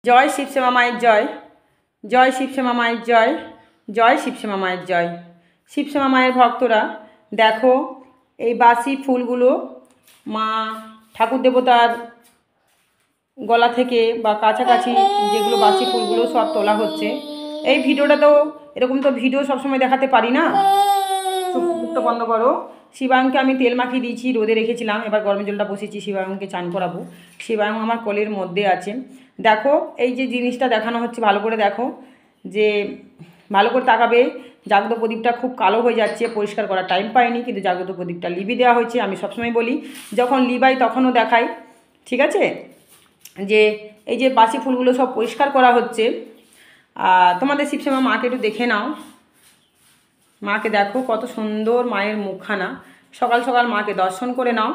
জয় শিবশ্যামা মায়ের জয়, জয় শিবশ্যামা মায়ের জয়, জয় শিবশ্যামা মায়ের জয়। শিবশ্যামা মায়ের ভক্তরা দেখো, এই বাসি ফুলগুলো মা ঠাকুর দেবতার গলা থেকে বা কাছাকাছি যেগুলো বাসি ফুলগুলো সব তোলা হচ্ছে। এই ভিডিওটা তো এরকম তো ভিডিও সবসময় দেখাতে পারি না, মুখটা বন্ধ করো। শিবায়নকে আমি তেল মাখিয়ে দিয়েছি, রোদে রেখেছিলাম, এবার গরমের জলটা বসেছি, শিবায়নকে চান করাবো। শিবায়ন আমার কোলের মধ্যে আছে। দেখো এই যে জিনিসটা দেখানো হচ্ছে, ভালো করে দেখো, যে ভালো করে তাকাবে। জাগ্রত প্রদীপটা খুব কালো হয়ে যাচ্ছে, পরিষ্কার করার টাইম পাইনি, কিন্তু জাগ্রত প্রদীপটা লিবি দেওয়া হয়েছে। আমি সবসময় বলি যখন লিবাই তখনও দেখাই, ঠিক আছে? যে এই যে বাসি ফুলগুলো সব পরিষ্কার করা হচ্ছে। তোমাদের শিবশ্যামা মাকে একটু দেখে নাও, মাকে দেখো কত সুন্দর মায়ের মুখখানা। সকাল সকাল মাকে দর্শন করে নাও,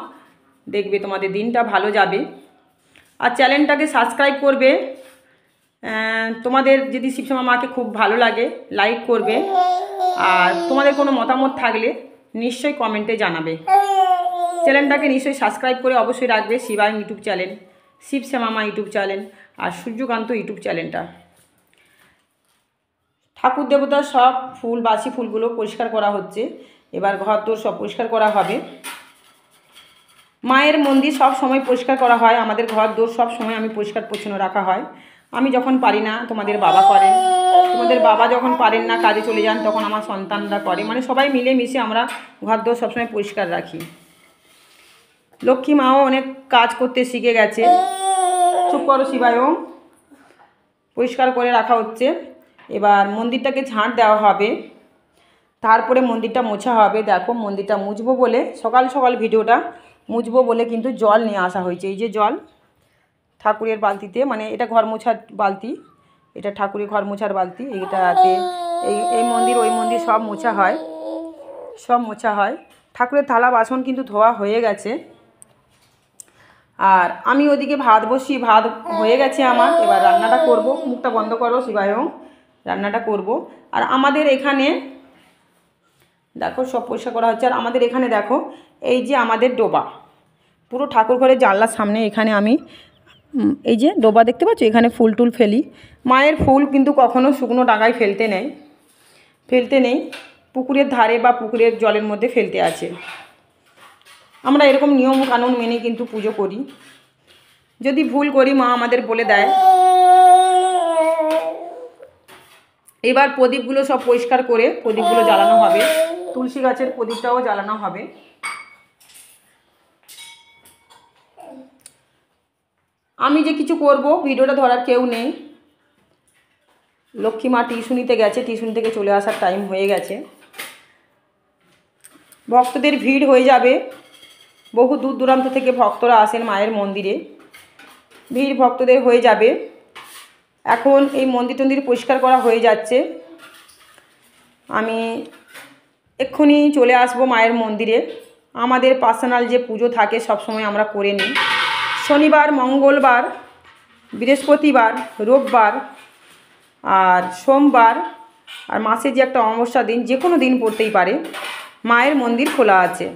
দেখবে তোমাদের দিনটা ভালো যাবে। আর চ্যানেলটাকে সাবস্ক্রাইব করবে। তোমাদের যদি শিবশ্যামা মাকে খুব ভালো লাগে লাইক করবে, আর তোমাদের কোনো মতামত থাকলে নিশ্চয়ই কমেন্টে জানাবে। চ্যানেলটাকে নিশ্চয়ই সাবস্ক্রাইব করে অবশ্যই রাখবে। শিবায়ন ইউটিউব চ্যানেল, শিবশ্যামা মা ইউটিউব চ্যানেল আর সূর্যকান্ত ইউটিউব চ্যানেলটা। ঠাকুর দেবতার সব ফুল, বাসি ফুলগুলো পরিষ্কার করা হচ্ছে। এবার ঘর দোর সব পরিষ্কার করা হবে। মায়ের মন্দির সব সময় পরিষ্কার করা হয়, আমাদের ঘর দোর সব সময় আমি পরিষ্কার পরিচ্ছন্ন রাখা হয়। আমি যখন পারি না, তোমাদের বাবা করেন, তোমাদের বাবা যখন পারেন না, কাজে চলে যান, তখন আমার সন্তানরা করে, মানে সবাই মিলে মিশে আমরা ঘর দোর সবসময় পরিষ্কার রাখি। লক্ষ্মী মাও অনেক কাজ করতে শিখে গেছে। চুপ করো শিবায়ন, পরিষ্কার করে রাখা হচ্ছে। এবার মন্দিরটাকে ঝাঁট দেওয়া হবে, তারপরে মন্দিরটা মোছা হবে। দেখো মন্দিরটা মুছবো বলে সকাল সকাল ভিডিওটা মুছবো বলে কিন্তু জল নিয়ে আসা হয়েছে। এই যে জল ঠাকুরের বালতিতে, মানে এটা ঘর মোছার বালতি, এটা ঠাকুরের ঘর মোছার বালতি। এইটাতে এই মন্দির ওই মন্দির সব মোছা হয়, সব মোছা হয়। ঠাকুরের থালা বাসন কিন্তু ধোয়া হয়ে গেছে। আর আমি ওদিকে ভাত বসি, ভাত হয়ে গেছে আমার। এবার রান্নাটা করব। মুখটা বন্ধ করো শিবায়ন, রান্নাটা করব। আর আমাদের এখানে দেখো সব পরিষ্কার করা হচ্ছে। আর আমাদের এখানে দেখো এই যে আমাদের ডোবা, পুরো ঠাকুর ঘরের জানলার সামনে এখানে আমি এই যে ডোবা দেখতে পাচ্ছ, এখানে ফুল টুল ফেলি। মায়ের ফুল কিন্তু কখনো শুকনো ডাঙায় ফেলতে নেই, পুকুরের ধারে বা পুকুরের জলের মধ্যে ফেলতে আছে। আমরা এরকম নিয়ম কানুন মেনে কিন্তু পুজো করি। যদি ভুল করি মা আমাদের বলে দেয়। এবার প্রদীপগুলো সব পরিষ্কার করে প্রদীপগুলো জ্বালানো হবে, তুলসী গাছের প্রদীপটাও জ্বালানো হবে। আমি যে কিছু করব ভিডিওটা ধরার কেউ নেই। লক্ষ্মী মা টিউশনিতে গেছে, টিউশন থেকে চলে আসার টাইম হয়ে গেছে। ভক্তদের ভিড় হয়ে যাবে, বহু দূর দূরান্ত থেকে ভক্তরা আসেন মায়ের মন্দিরে, ভিড় ভক্তদের হয়ে যাবে। এখন এই মন্দির টন্দির পরিষ্কার করা হয়ে যাচ্ছে। আমি এক্ষুনি চলে আসব মায়ের মন্দিরে। আমাদের পার্সোনাল যে পুজো থাকে সব সময় আমরা করে নিই। শনিবার, মঙ্গলবার, বৃহস্পতিবার, রোববার আর সোমবার, আর মাসে যে একটা অমাবস্যা দিন, যে কোনো দিন পড়তেই পারে, মায়ের মন্দির খোলা আছে।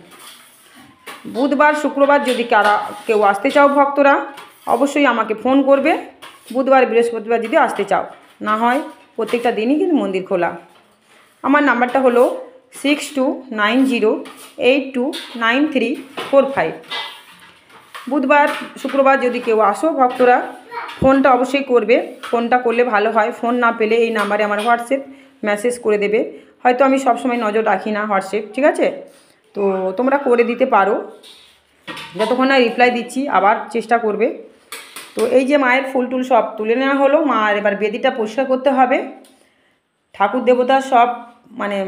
বুধবার, শুক্রবার যদি কেউ আসতে চাও ভক্তরা, অবশ্যই আমাকে ফোন করবে। বুধবার, বৃহস্পতিবার যদি আসতে চাও, না হয় প্রত্যেকটা দিনই কিন্তু মন্দির খোলা। আমার নাম্বারটা হলো 6290829345। বুধবার, শুক্রবার যদি কেউ আসো ভক্তরা, ফোনটা অবশ্যই করবে। ফোনটা করলে ভালো হয়, ফোন না পেলে এই নাম্বারে আমার হোয়াটসঅ্যাপ মেসেজ করে দেবে। হয়তো আমি সবসময় নজর রাখি না হোয়াটসঅ্যাপ, ঠিক আছে? তো তোমরা করে দিতে পারো, যতক্ষণ না রিপ্লাই দিচ্ছি আবার চেষ্টা করবে। তো এই যে মায়ের ফুল টুল সব তুলে নেওয়া হলো, মার এবার বেদিটা পরিষ্কার করতে হবে। ঠাকুর দেবতার সব মানে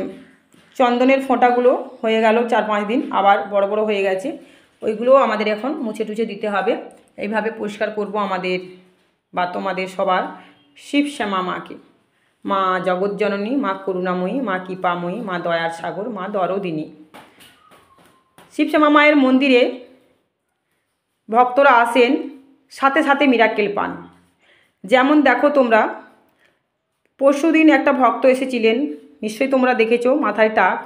চন্দনের ফোঁটাগুলো হয়ে গেল 4-5 দিন, আবার বড় বড় হয়ে গেছে, ওইগুলোও আমাদের এখন মুছে টুছে দিতে হবে। এইভাবে পরিষ্কার করব আমাদের বা তোমাদের সবার শিবশ্যামা মাকে। মা জগৎজননী, মা করুণাময়ী, মা কৃপাময়ী, মা দয়ার সাগর, মা দরদিনী। শিবশ্যামা মায়ের মন্দিরে ভক্তরা আসেন, সাথে সাথে মিরাক্কেল পান। যেমন দেখো তোমরা, পরশুদিন একটা ভক্ত এসেছিলেন, নিশ্চয়ই তোমরা দেখেছো, মাথায় টাক,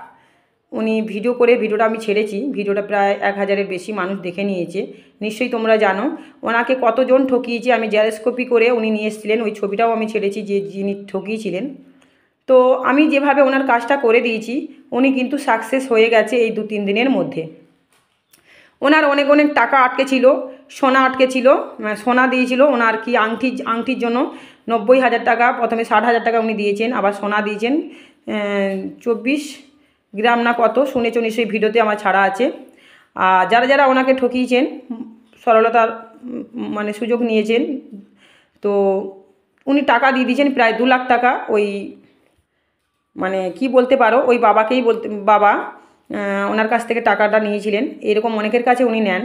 উনি ভিডিও করে ভিডিওটা আমি ছেড়েছি, ভিডিওটা প্রায় 1000-এর বেশি মানুষ দেখে নিয়েছে, নিশ্চয়ই তোমরা জানো ওনাকে কতজন ঠকিয়েছে। আমি জেরক্স কপি করে উনি নিয়ে এসেছিলেন, ওই ছবিটাও আমি ছেড়েছি যে যিনি ঠকিয়েছিলেন। তো আমি যেভাবে ওনার কাজটা করে দিয়েছি উনি কিন্তু সাকসেস হয়ে গেছে এই 2-3 দিনের মধ্যে। ওনার অনেক অনেক টাকা আটকে ছিল, সোনা আটকে ছিল, সোনা দিয়েছিল ওনার কি আংটির জন্য 90,000 টাকা, প্রথমে 60,000 টাকা উনি দিয়েছেন, আবার সোনা দিয়েছেন 24 গ্রাম না কত, শুনেছ নিশ্চয়ই, ভিডিওতে আমার ছাড়া আছে। আর যারা যারা ওনাকে ঠকিয়েছেন, সরলতার মানে সুযোগ নিয়েছেন, তো উনি টাকা দিয়ে দিয়েছেন প্রায় 2 লাখ টাকা। ওই মানে কি বলতে পারো, ওই বাবাকেই বলতে, বাবা ওনার কাছ থেকে টাকাটা নিয়েছিলেন, এরকম অনেকের কাছে উনি নেন।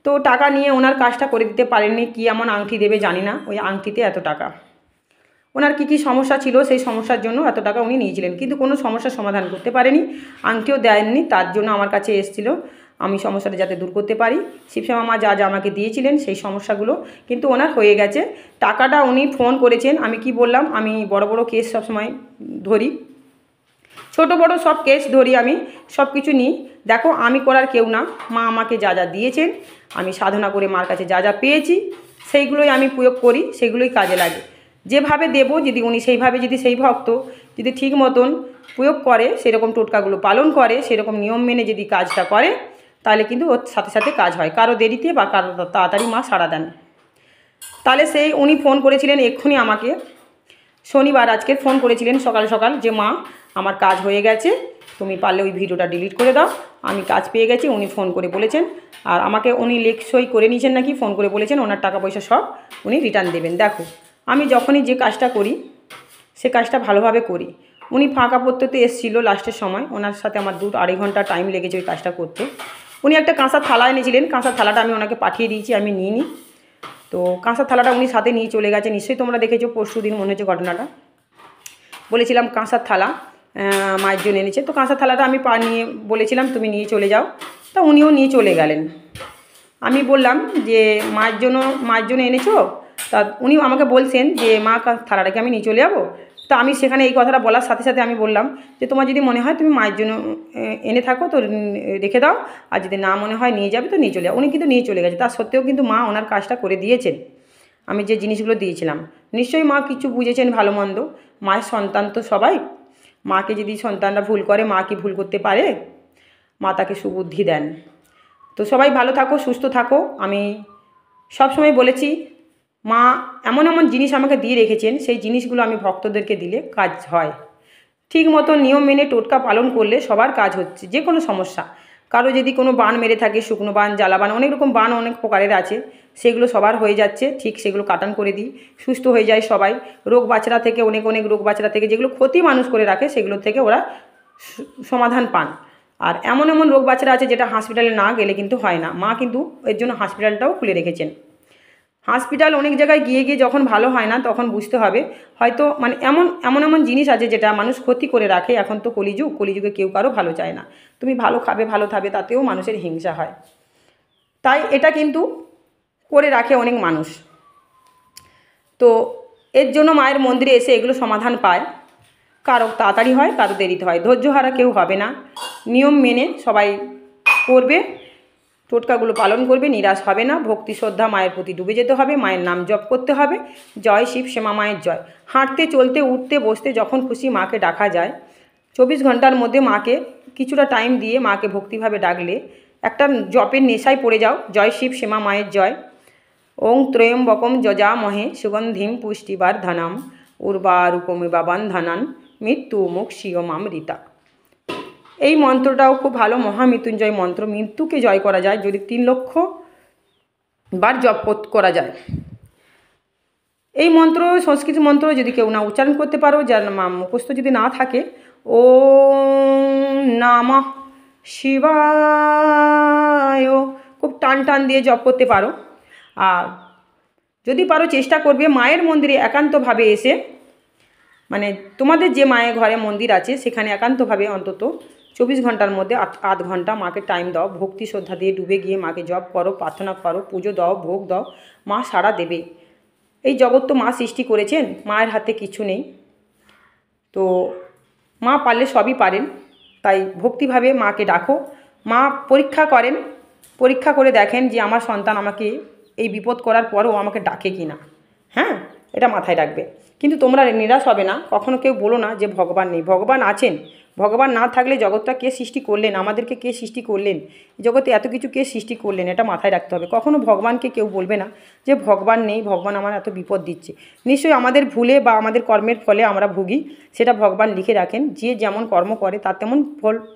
তো টাকা নিয়ে ওনার কাজটা করে দিতে পারেননি, কী এমন আংটি দেবে জানি না, ওই আংটিতে এত টাকা। ওনার কী কী সমস্যা ছিল সেই সমস্যার জন্য এত টাকা উনি নিয়েছিলেন, কিন্তু কোনো সমস্যার সমাধান করতে পারেনি, আংটিও দেননি। তার জন্য আমার কাছে এসেছিল আমি সমস্যাটা যাতে দূর করতে পারি। শিবশ্যামা মা যা যা আমাকে দিয়েছিলেন সেই সমস্যাগুলো কিন্তু ওনার হয়ে গেছে। টাকাটা উনি ফোন করেছেন, আমি কি বললাম, আমি বড় বড় কেস সবসময় ধরি, ছোট বড় সব কেস ধরি, আমি সব কিছু নিই। দেখো আমি করার কেউ না, মা আমাকে যা যা দিয়েছেন, আমি সাধনা করে মার কাছে যা যা পেয়েছি সেইগুলোই আমি প্রয়োগ করি, সেগুলোই কাজে লাগে। যেভাবে দেব যদি উনি সেইভাবে, যদি সেই ভক্ত যদি ঠিক মতন প্রয়োগ করে, সেরকম টোটকাগুলো পালন করে, সেরকম নিয়ম মেনে যদি কাজটা করে, তাহলে কিন্তু ওর সাথে সাথে কাজ হয়, কারো দেরিতে বা কারো তাড়াতাড়ি মা সাড়া দেন। তাহলে সেই উনি ফোন করেছিলেন এক্ষুনি আমাকে, শনিবার আজকে ফোন করেছিলেন সকাল সকাল যে মা আমার কাজ হয়ে গেছে, তুমি পারলে ওই ভিডিওটা ডিলিট করে দাও, আমি কাজ পেয়ে গেছি। উনি ফোন করে বলেছেন, আর আমাকে উনি লেখসই করে নিয়েছেন নাকি, ফোন করে বলেছেন ওনার টাকা পয়সা সব উনি রিটার্ন দেবেন। দেখো আমি যখনই যে কাজটা করি সে কাজটা ভালোভাবে করি। উনি ফাঁকা পড়তে এসেছিলো লাস্টের সময়, ওনার সাথে আমার 2-2.5 ঘন্টা টাইম লেগেছে ওই কাজটা করতে। উনি একটা কাঁসার থালা এনেছিলেন, কাঁসার থালাটা আমি ওনাকে পাঠিয়ে দিয়েছি, আমি নিইনি। তো কাঁসার থালাটা উনি সাথে নিয়ে চলে গেছে, নিশ্চয়ই তোমরা দেখেছো, পরশুদিন মনে হচ্ছে ঘটনাটা, বলেছিলাম কাঁসার থালা মায়ের জন্য এনেছে। তো কাঁসার থালাটা আমি নিয়ে বলেছিলাম তুমি নিয়ে চলে যাও, তা উনিও নিয়ে চলে গেলেন। আমি বললাম যে মায়ের জন্য এনেছো, তা উনি আমাকে বলছেন যে মা থালাটাকে আমি নিয়ে চলে যাবো। তো আমি সেখানে এই কথাটা বলার সাথে সাথে আমি বললাম যে তোমার যদি মনে হয় তুমি মায়ের জন্য এনে থাকো তো রেখে দাও, আর যদি না মনে হয় নিয়ে যাবে তো নিয়ে চলে যাও। উনি কিন্তু নিয়ে চলে গেছে, তার সত্ত্বেও কিন্তু মা ওনার কাজটা করে দিয়েছেন, আমি যে জিনিসগুলো দিয়েছিলাম। নিশ্চয়ই মা কিছু বুঝেছেন ভালো মন্দ, মায়ের সন্তান তো সবাই, মাকে যদি সন্তানরা ভুল করে, মা কি ভুল করতে পারে, মা তাকে সুবুদ্ধি দেন। তো সবাই ভালো থাকো, সুস্থ থাকো। আমি সবসময় বলেছি মা এমন এমন জিনিস আমাকে দিয়ে রেখেছেন, সেই জিনিসগুলো আমি ভক্তদেরকে দিলে কাজ হয়। ঠিক মতো নিয়ম মেনে টোটকা পালন করলে সবার কাজ হচ্ছে। যে কোনো সমস্যা, কারো যদি কোনো বান মেরে থাকে, শুকনো বান, জ্বালা বান, অনেক রকম বান অনেক প্রকারের আছে, সেগুলো সবার হয়ে যাচ্ছে, ঠিক সেগুলো কাটান করে দিই, সুস্থ হয়ে যায় সবাই। রোগ বাছড়া থেকে, অনেক অনেক রোগ বাছড়া থেকে যেগুলো ক্ষতি মানুষ করে রাখে, সেগুলো থেকে ওরা সমাধান পান। আর এমন এমন রোগ বাছড়া আছে যেটা হসপিটালে না গেলে কিন্তু হয় না, মা কিন্তু এর জন্য হসপিটালটাও খুলে রেখেছেন। হসপিটাল অনেক জায়গায় গিয়ে গিয়ে যখন ভালো হয় না, তখন বুঝতে হবে হয়তো মানে এমন এমন এমন জিনিস আছে যেটা মানুষ ক্ষতি করে রাখে। এখন তো কলিযুগে কেউ কারো ভালো চায় না, তুমি ভালো খাবে ভালো থাকবে তাতেও মানুষের হিংসা হয়, তাই এটা কিন্তু করে রাখে অনেক মানুষ। তো এর জন্য মায়ের মন্দিরে এসে এগুলো সমাধান পায়, কারো তাড়াতাড়ি হয়, কারো দেরিতে হয়, ধৈর্যহারা কেউ হবে না, নিয়ম মেনে সবাই করবে, টোটকাগুলো পালন করবে, নিরাশ হবে না, ভক্তি শ্রদ্ধা মায়ের প্রতি ডুবে যেতে হবে, মায়ের নাম জপ করতে হবে। জয় শিব শ্যামা মায়ের জয়। হাঁটতে চলতে উঠতে বসতে যখন খুশি মাকে ডাকা যায়। 24 ঘন্টার মধ্যে মাকে কিছুটা টাইম দিয়ে মাকে ভক্তিভাবে ডাকলে একটা জপের নেশায় পড়ে যাও। জয় শিব শ্যামা মায়ের জয়। ওং ত্রয়ম্বকম যজামহে সুগন্ধিম পুষ্টিবর্ধনম উর্বারুকমিব বন্ধনান মৃত্যু মোক্ষিয়মামৃতা। এই মন্ত্রটাও খুব ভালো, মহামৃত্যুঞ্জয় মন্ত্র। মৃত্যুকে জয় করা যায় যদি 3 লক্ষ বার জপ করা যায়। এই মন্ত্র সংস্কৃত মন্ত্র যদি কেউ না উচ্চারণ করতে পারো, যার মুখস্থ যদি না থাকে, ওম নমঃ শিবায় খুব টান টান দিয়ে জপ করতে পারো। আর যদি পারো চেষ্টা করবে মায়ের মন্দিরে একান্তভাবে এসে, মানে তোমাদের যে মায়ের ঘরে মন্দির আছে সেখানে একান্তভাবে অন্তত 24 ঘন্টার মধ্যে 8 ঘন্টা মাকে টাইম দাও, ভক্তি শ্রদ্ধা দিয়ে ডুবে গিয়ে মাকে জপ করো, প্রার্থনা করো, পুজো দাও, ভোগ দাও, মা সাড়া দেবে। এই জগৎ তো মা সৃষ্টি করেছেন, মায়ের হাতে কিছু নেই। তো মা পারলে সবই পারেন, তাই ভক্তিভাবে মাকে ডাকো। মা পরীক্ষা করেন, পরীক্ষা করে দেখেন যে আমার সন্তান আমাকে এই বিপদ করার পরও আমাকে ডাকে কি না। হ্যাঁ, এটা মাথায় রাখবে। কিন্তু তোমরা নিরাশ হবে না, কখনো কেউ বলো না যে ভগবান নেই। ভগবান আছেন। ভগবান না থাকলে জগৎটা কে সৃষ্টি করলেন, আমাদেরকে কে সৃষ্টি করলেন, জগতে এত কিছু কে সৃষ্টি করলেন, এটা মাথায় রাখতে হবে। কখনো ভগবানকে কেউ বলবে না যে ভগবান নেই, ভগবান আমার এত বিপদ দিচ্ছে। নিশ্চয়ই আমাদের ভুলে বা আমাদের কর্মের ফলে আমরা ভুগি, সেটা ভগবান লিখে রাখেন। যে যেমন কর্ম করে তার তেমন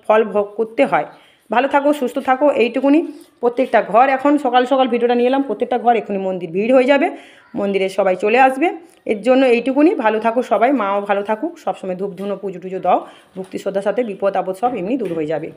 ফল ভোগ করতে হয়। ভালো থাকো, সুস্থ থাকো, এইটুকুনি। প্রত্যেকটা ঘর, এখন সকাল সকাল ভিডিওটা নিয়ে এলাম, প্রত্যেকটা ঘর এখনই মন্দির ভিড় হয়ে যাবে, মন্দিরে সবাই চলে আসবে। এর জন্য এইটুকুনি। ভালো থাকো সবাই, মাও ভালো থাকুক, সবসময় ধূপ ধুনো পুজো টুজো দাও ভক্তি শ্রদ্ধার সাথে, বিপদ আপদ সব এমনি দূর হয়ে যাবে।